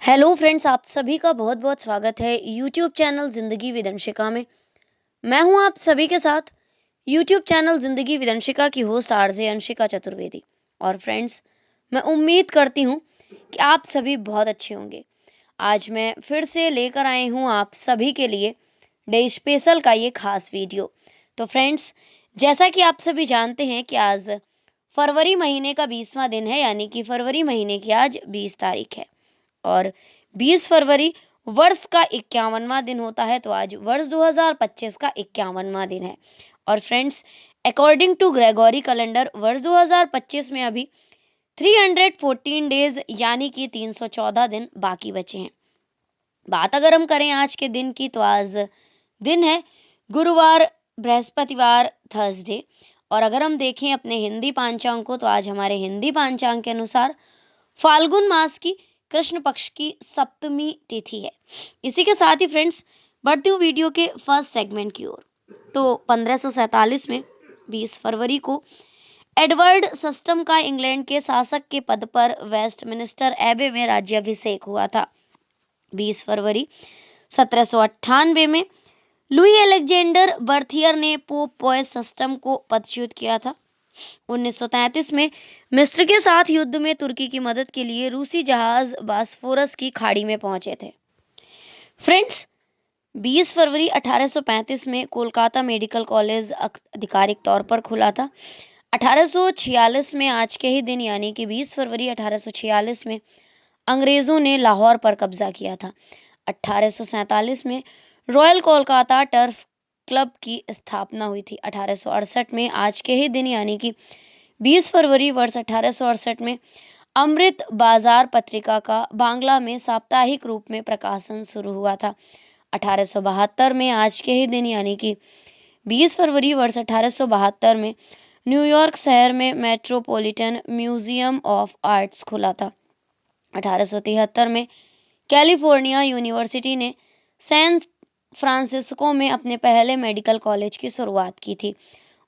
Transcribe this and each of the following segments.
Hello friends, आप सभी का बहुत बहुत स्वागत है यूट्यूब चैनल जिंदगी विदंशिका में। मैं हूं आप सभी के साथ यूट्यूब चैनल जिंदगी विदंशिका की होस्ट आरजे अंशिका चतुर्वेदी। और फ्रेंड्स, मैं उम्मीद करती हूं कि आप सभी बहुत अच्छे होंगे। आज मैं फिर से लेकर आई हूं आप सभी के लिए डे स्पेशल का ये खास वीडियो। तो फ्रेंड्स, जैसा कि आप सभी जानते हैं कि आज फरवरी महीने का 20वां दिन है, यानी कि फरवरी महीने की आज 20 तारीख है। और 20 फरवरी वर्ष का 51वां दिन होता है, तो आज वर्ष 2025 का 51वां दिन है। और friends, according to Gregory calendar वर्ष 2025 में अभी 314 डेज यानी कि 314 दिन बाकी बचे हैं। बात अगर हम करें आज के दिन की, तो आज दिन है गुरुवार, बृहस्पतिवार, थर्सडे। और अगर हम देखें अपने हिंदी पांचांग को, तो आज हमारे हिंदी पांचांग के अनुसार फाल्गुन मास की कृष्ण पक्ष की सप्तमी तिथि है। इसी के साथ ही फ्रेंड्स, बढ़ती हूँ वीडियो के फर्स्ट सेगमेंट की ओर। तो 1547 में 20 फरवरी को एडवर्ड सस्टम का इंग्लैंड के शासक के पद पर वेस्टमिनिस्टर एबे में राज्याभिषेक हुआ था। 20 फरवरी 1798 में लुई अलेक्जेंडर बर्थियर ने पोप पॉयस सस्टम को पदच्युत किया था। 1933 में मिस्र के साथ युद्ध में तुर्की की मदद के लिए रूसी जहाज बास्फोरस की खाड़ी में पहुंचे थे। फ्रेंड्स, 20 फरवरी 1835 में कोलकाता मेडिकल कॉलेज आधिकारिक तौर पर खुला था। 1846 में आज के ही दिन यानी कि 20 फरवरी 1846 में अंग्रेजों ने लाहौर पर कब्जा किया था। 1847 में रॉयल कोलकाता टर्फ क्लब की स्थापना हुई थी। 1868 में आज के ही दिन यानी कि 20 फरवरी वर्ष 1868 में अमृत बाजार पत्रिका का बांग्ला में साप्ताहिक रूप में प्रकाशन शुरू हुआ था। 1872 में आज के ही दिन यानी कि 20 फरवरी वर्ष 1872 में न्यूयॉर्क शहर में मेट्रोपॉलिटन म्यूजियम ऑफ आर्ट्स खुला था। 1873 में कैलिफोर्निया यूनिवर्सिटी ने सैन फ्रांसिस्को में अपने पहले मेडिकल कॉलेज की शुरुआत की थी।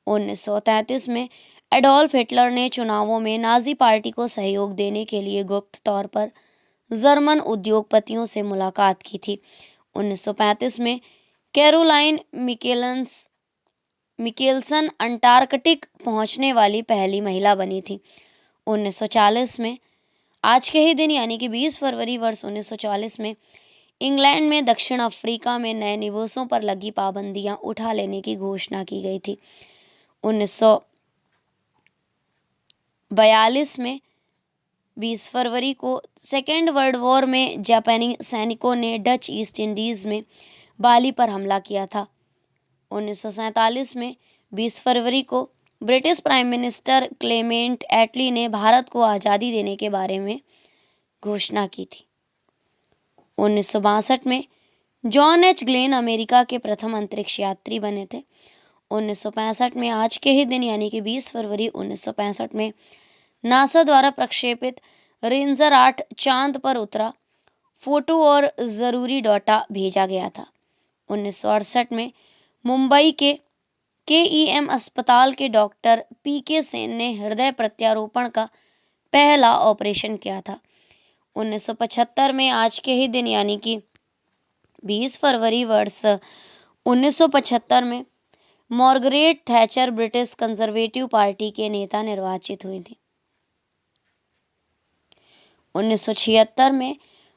1933 में एडोल्फ हिटलर ने चुनावों में नाजी पार्टी को सहयोग देने के लिए गुप्त तौर पर जर्मन उद्योगपतियों से मुलाकात की थी। 1935 में कैरोलाइन मिकेल्सन अंटार्कटिक पहुंचने वाली पहली महिला बनी थी। 1940 में आज के ही दिन यानी कि 20 फरवरी वर्ष 1940 में इंग्लैंड में दक्षिण अफ्रीका में नए निवेशों पर लगी पाबंदियां उठा लेने की घोषणा की गई थी। 1942 में 20 फरवरी को सेकेंड वर्ल्ड वॉर में जापानी सैनिकों ने डच ईस्ट इंडीज में बाली पर हमला किया था। 1947 में 20 फरवरी को ब्रिटिश प्राइम मिनिस्टर क्लेमेंट एटली ने भारत को आज़ादी देने के बारे में घोषणा की थी। 1962 में जॉन एच ग्लेन अमेरिका के प्रथम अंतरिक्ष यात्री बने थे। 1965 में आज के ही दिन यानी कि 20 फरवरी 1965 में नासा द्वारा प्रक्षेपित रेंजर 8 चांद पर उतरा। फोटो और जरूरी डाटा भेजा गया था। 1968 में मुंबई के केईएम अस्पताल के डॉक्टर पीके सेन ने हृदय प्रत्यारोपण का पहला ऑपरेशन किया था। 1975 में आज के ही दिन यानी कि 20 फरवरी वर्ष 1975 में Margaret Thatcher British conservative party के नेता निर्वाचित हुई थी। 1976 में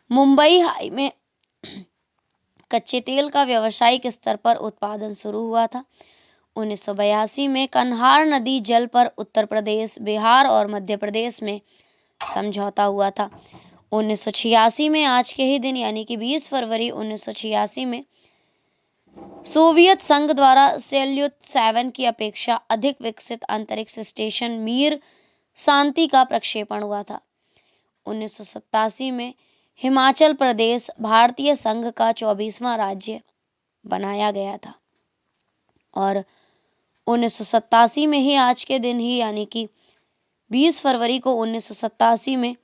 मुंबई हाई में कच्चे तेल का व्यावसायिक स्तर पर उत्पादन शुरू हुआ था। 1982 में कन्हार नदी जल पर उत्तर प्रदेश, बिहार और मध्य प्रदेश में समझौता हुआ था। 1986 में आज के ही दिन यानी कि 20 फरवरी 1986 में सोवियत संघ द्वारा सेल्यूट 7 की अपेक्षा अधिक विकसित अंतरिक्ष स्टेशन मीर शांति का प्रक्षेपण हुआ था। 1987 में हिमाचल प्रदेश भारतीय संघ का 24वां राज्य बनाया गया था। और 1987 में ही आज के दिन ही यानी कि 20 फरवरी को 1987 में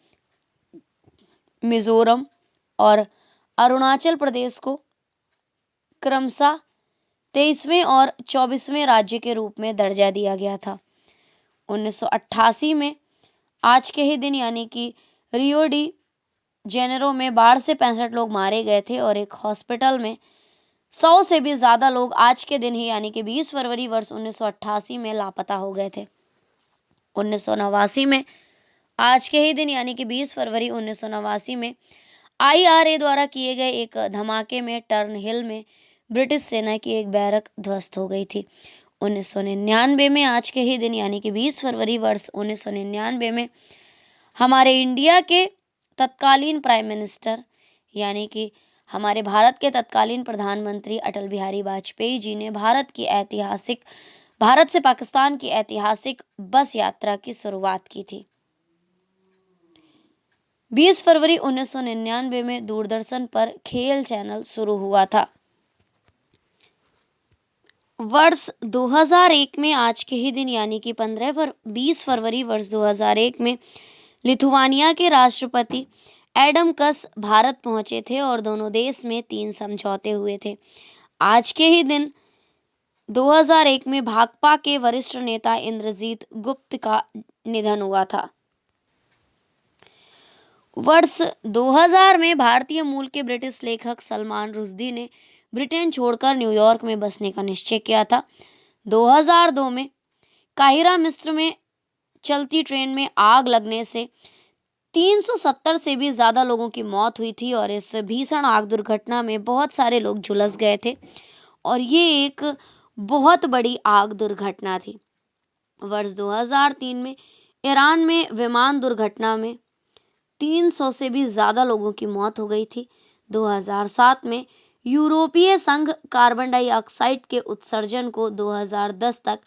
मिजोरम और अरुणाचल प्रदेश को क्रमशः 23वें और 24वें राज्य के रूप में दर्जा दिया गया था। 1988 में आज के ही दिन यानी कि रियो डी जेनेरो में बाढ़ से 65 लोग मारे गए थे और एक हॉस्पिटल में 100 से भी ज्यादा लोग आज के दिन ही यानी कि 20 फरवरी वर्ष 1988 में लापता हो गए थे। 1989 में आज के ही दिन यानी कि 20 फरवरी 1989 में IRA द्वारा किए गए एक धमाके में टर्न हिल में ब्रिटिश सेना की एक बैरक ध्वस्त हो गई थी। 1999 में आज के ही दिन यानी कि 20 फरवरी वर्ष 1999 में हमारे इंडिया के तत्कालीन प्राइम मिनिस्टर यानी कि हमारे भारत के तत्कालीन प्रधानमंत्री अटल बिहारी वाजपेयी जी ने भारत से पाकिस्तान की ऐतिहासिक बस यात्रा की शुरुआत की थी। 20 फरवरी 1999 में दूरदर्शन पर खेल चैनल शुरू हुआ था। वर्ष 2001 में आज के ही दिन यानी कि 20 फरवरी वर्ष 2001 में लिथुआनिया के राष्ट्रपति एडम कस भारत पहुंचे थे और दोनों देश में 3 समझौते हुए थे। आज के ही दिन 2001 में भाकपा के वरिष्ठ नेता इंद्रजीत गुप्त का निधन हुआ था। वर्ष 2000 में भारतीय मूल के ब्रिटिश लेखक सलमान रुश्दी ने ब्रिटेन छोड़कर न्यूयॉर्क में बसने का निश्चय किया था। 2002 में काहिरा मिस्र में चलती ट्रेन में आग लगने से 370 से भी ज्यादा लोगों की मौत हुई थी और इस भीषण आग दुर्घटना में बहुत सारे लोग झुलस गए थे और ये एक बहुत बड़ी आग दुर्घटना थी। वर्ष 2003 में ईरान में विमान दुर्घटना में 300 से भी ज्यादा लोगों की मौत हो गई थी। 2007 में यूरोपीय संघ कार्बन डाइऑक्साइड के उत्सर्जन को 2010 तक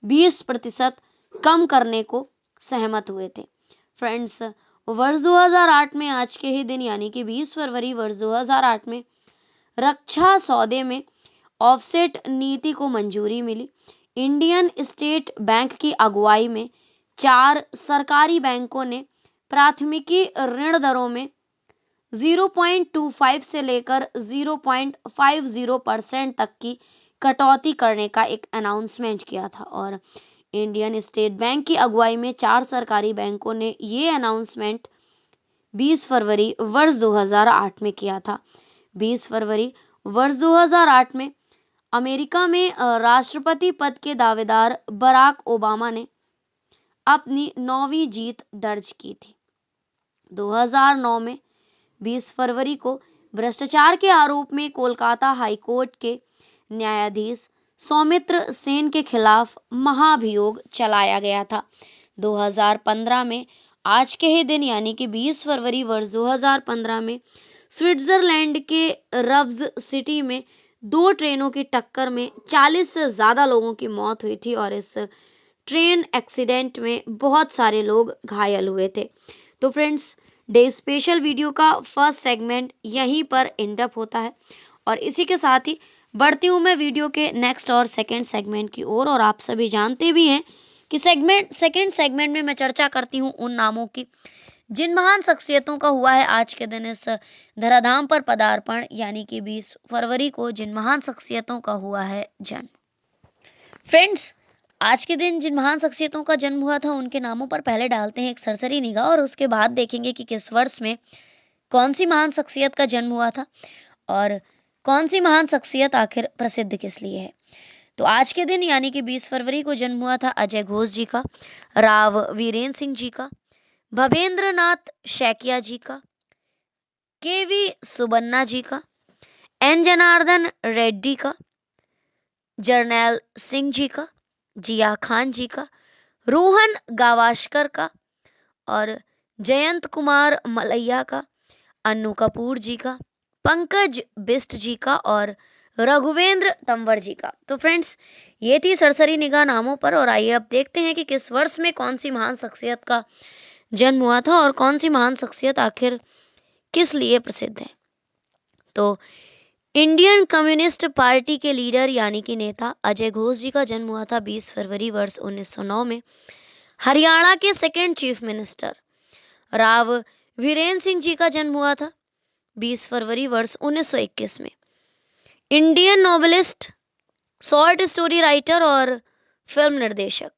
20% कम करने को सहमत हुए थे। फ्रेंड्स, वर्ष 2008 में आज के ही दिन यानी कि 20 फरवरी वर्ष 2008 में रक्षा सौदे में ऑफसेट नीति को मंजूरी मिली। इंडियन स्टेट बैंक की अगुवाई में 4 सरकारी बैंकों ने प्राथमिकी ऋण दरों में 0.25 से लेकर 0.50% तक की कटौती करने का एक अनाउंसमेंट किया था और इंडियन स्टेट बैंक की अगुवाई में 4 सरकारी बैंकों ने ये अनाउंसमेंट 20 फरवरी वर्ष 2008 में किया था। 20 फरवरी वर्ष 2008 में अमेरिका में राष्ट्रपति पद के दावेदार बराक ओबामा ने अपनी 9वीं जीत दर्ज की थी। 2009 में 20 फरवरी को भ्रष्टाचार के आरोप में कोलकाता हाईकोर्ट के न्यायाधीश सौमित्र सेन के खिलाफ महाभियोग चलाया गया था। 2015 में आज के ही दिन यानी कि 20 फरवरी वर्ष 2015 में स्विट्जरलैंड के रव्स सिटी में 2 ट्रेनों की टक्कर में 40 से ज्यादा लोगों की मौत हुई थी और इस ट्रेन एक्सीडेंट में बहुत सारे लोग घायल हुए थे। तो फ्रेंड्स, डे स्पेशल वीडियो का फर्स्ट सेगमेंट यहीं पर एंड अप होता है और इसी के साथ ही बढ़ती हूँ मैं वीडियो के नेक्स्ट और सेकंड सेगमेंट की ओर। और आप सभी जानते भी हैं कि सेकंड सेगमेंट में मैं चर्चा करती हूँ उन नामों की जिन महान शख्सियतों का हुआ है आज के दिन इस धराधाम पर पदार्पण, यानी कि 20 फरवरी को जिन महान शख्सियतों का हुआ है जन्म। फ्रेंड्स, आज के दिन जिन महान शख्सियतों का जन्म हुआ था उनके नामों पर पहले डालते हैं एक सरसरी निगाह और उसके बाद देखेंगे कि किस वर्ष में कौन सी महान शख्सियत का जन्म हुआ था और कौन सी महान शख्सियत आखिर प्रसिद्ध किस लिए है। तो आज के दिन यानी कि 20 फरवरी को जन्म हुआ था अजय घोष जी का, राव वीरेंद्र सिंह जी का, भवेंद्र नाथ शैकिया जी का, केवी सुबन्ना जी का, एन जनार्दन रेड्डी का, जर्नैल सिंह जी का, जिया खान जी का, रोहन गावस्कर का और जयंत कुमार मलैया का, अन्नू कपूर जी का, पंकज बिष्ट जी का और रघुवेंद्र तंवर जी का। तो फ्रेंड्स, ये थी सरसरी निगाह नामों पर और आइए अब देखते हैं कि किस वर्ष में कौन सी महान शख्सियत का जन्म हुआ था और कौन सी महान शख्सियत आखिर किस लिए प्रसिद्ध है। तो इंडियन कम्युनिस्ट पार्टी के लीडर यानी कि नेता अजय घोष जी का जन्म हुआ था 20 फरवरी वर्ष 1909 में। हरियाणा के second chief minister Rao Virendra Singh ji का जन्म हुआ था 20 फरवरी वर्ष 1921 में। Indian novelist, short story writer और फिल्म निर्देशक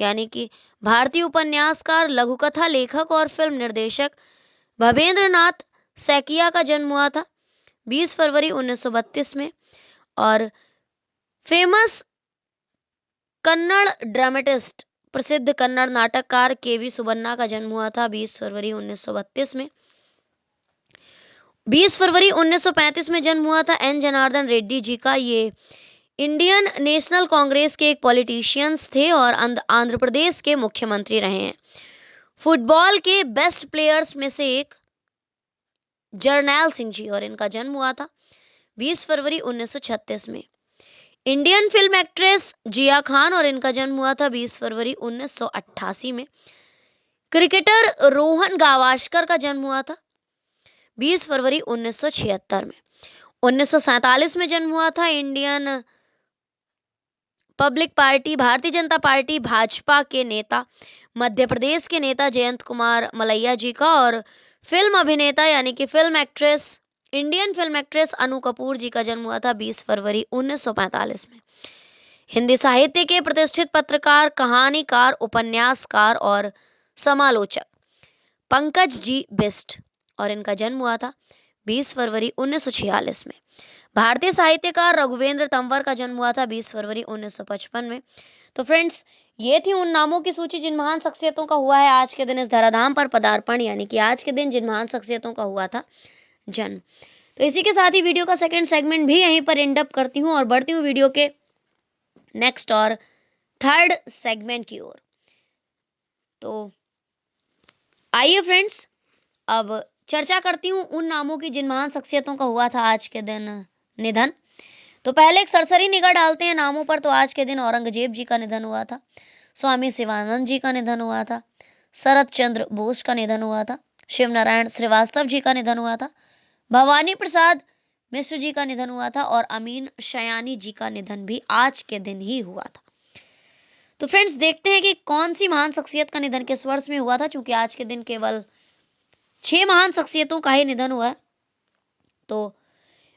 यानी कि भारतीय उपन्यासकार, लघुकथा लेखक और फिल्म निर्देशक भवेंद्र नाथ सैकिया का जन्म हुआ था 20 फरवरी 1932 में। और फेमस कन्नड़ ड्रामेटिस्ट, प्रसिद्ध कन्नड़ नाटककार केवी सुबन्ना का जन्म हुआ था 20 फरवरी 1932 में। 20 फरवरी 1935 में जन्म हुआ था एन जनार्दन रेड्डी जी का। ये इंडियन नेशनल कांग्रेस के एक पॉलिटिशियंस थे और आंध्र प्रदेश के मुख्यमंत्री रहे हैं। फुटबॉल के बेस्ट प्लेयर्स में से एक जर्नैल सिंह जी, और इनका जन्म हुआ था 20 फरवरी 1936 में। इंडियन फिल्म एक्ट्रेस जिया खान, और इनका जन्म हुआ था 20 फरवरी 1988 में। क्रिकेटर रोहन गावस्कर का जन्म हुआ था 20 फरवरी 1976 में। 1947 में जन्म हुआ था Indian public party, Bharatiya Janata party Bhajpa के नेता, मध्य प्रदेश के नेता जयंत कुमार मलैया जी का। और फिल्म अभिनेता यानी कि film actress, Indian film actress Anu Kapoor ji का जन्म हुआ था 20 फरवरी 1945 में। हिंदी साहित्य के प्रतिष्ठित पत्रकार, कहानीकार, उपन्यासकार और समालोचक पंकज जी बिष्ट, और इनका जन्म हुआ था 20 फरवरी 1946 में। भारतीय साहित्यकार रघुवेंद्र तंवर का जन्म हुआ था 20 फरवरी 1955 में। तो फ्रेंड्स, ये थी उन नामों की सूची जिन महान शख्सियतों का हुआ है आज के दिन इस धराधाम पर पदार्पण, यानी कि आज के दिन जिन महान शख्सियतों का हुआ था जन्म। तो इसी के साथ ही वीडियो का सेकंड सेगमेंट भी यहीं पर एंड अप करती हूँ और बढ़ती हूँ वीडियो के नेक्स्ट और थर्ड सेगमेंट की ओर। तो आइए फ्रेंड्स, अब चर्चा करती हूँ उन नामों की जिन महान शख्सियतों का हुआ था आज के दिन निधन। तो पहले एक सरसरी निगाह डालते हैं नामों पर। तो आज के दिन औरंगजेब जी का निधन हुआ था, स्वामी शिवानंद जी का निधन हुआ था, शरत चंद्र बोस का निधन हुआ था, शिव नारायण श्रीवास्तव जी का निधन हुआ था, भवानी प्रसाद मिश्र जी का निधन हुआ था, और अमीन शयानी जी का निधन भी आज के दिन ही हुआ था। तो फ्रेंड्स, देखते हैं कि कौन सी महान शख्सियत का निधन किस वर्ष में हुआ था, क्योंकि आज के दिन केवल 6 महान शख्सियतों का ही निधन हुआ है। तो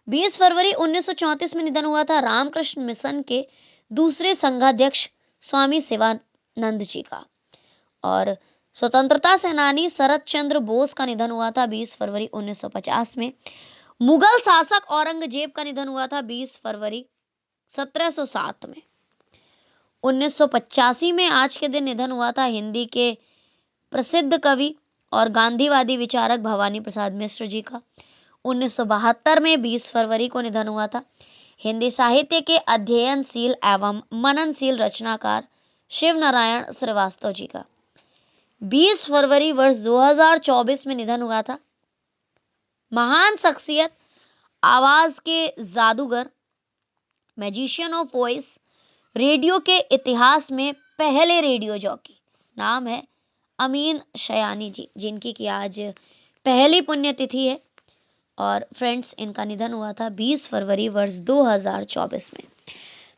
20 फरवरी 1934 में निधन हुआ था रामकृष्ण मिशन के दूसरे संघाध्यक्ष स्वामी शिवानंद जी का। और स्वतंत्रता सेनानी शरत चंद्र बोस का निधन हुआ था 20 फरवरी 1950 में। मुगल शासक औरंगजेब का निधन हुआ था 20 फरवरी 1707 में। 1985 में आज के दिन निधन हुआ था हिंदी के प्रसिद्ध कवि और गांधीवादी विचारक भवानी प्रसाद मिश्र जी का। 1972 में 20 फरवरी को निधन हुआ था हिंदी साहित्य के अध्ययनशील एवं मननशील रचनाकार शिव नारायण श्रीवास्तव जी का। 20 फरवरी वर्ष 2024 में निधन हुआ था महान शख्सियत, आवाज के जादूगर, मैजिशियन ऑफ वॉइस, रेडियो के इतिहास में पहले रेडियो जॉकी, नाम है अमीन शयानी जी, जिनकी की आज पहली पुण्यतिथि है। और फ्रेंड्स, इनका निधन हुआ था 20 फरवरी वर्ष 2024 में।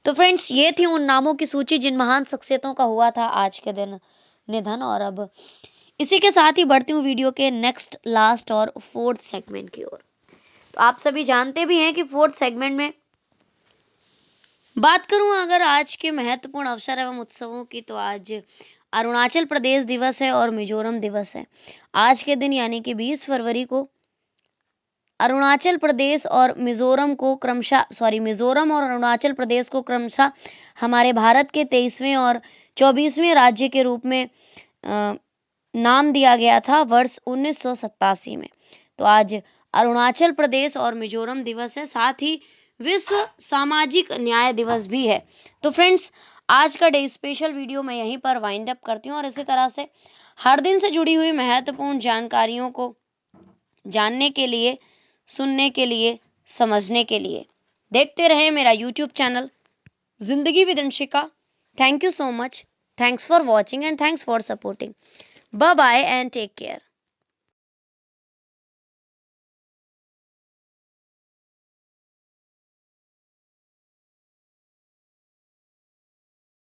तो फ्रेंड्स, ये थी उन नामों की सूची जिन महान शख्सियतों का हुआ था आज के दिन निधन। और अब इसी के साथ ही बढ़ती हूँ वीडियो के नेक्स्ट, लास्ट और फोर्थ सेगमेंट की ओर। तो आप सभी जानते भी हैं कि फोर्थ सेगमेंट में बात करूं अगर आज के महत्वपूर्ण अवसर एवं उत्सवों की, तो आज अरुणाचल प्रदेश दिवस है और मिजोरम दिवस है। आज के दिन यानी कि 20 फरवरी को अरुणाचल प्रदेश और मिजोरम को मिजोरम और अरुणाचल प्रदेश को क्रमशः हमारे भारत के 23वें और 24वें राज्य के रूप में नाम दिया गया था वर्ष 1987 में। तो आज अरुणाचल प्रदेश और मिजोरम दिवस है, साथ ही विश्व सामाजिक न्याय दिवस भी है। तो फ्रेंड्स, आज का डे स्पेशल वीडियो मैं यहीं पर वाइंड अप करती हूँ और इसी तरह से हर दिन से जुड़ी हुई महत्वपूर्ण जानकारियों को जानने के लिए, सुनने के लिए, समझने के लिए देखते रहे मेरा YouTube channel Zindagi with Anshika. Thank you so much, thanks for watching and thanks for supporting. Bye bye and take care.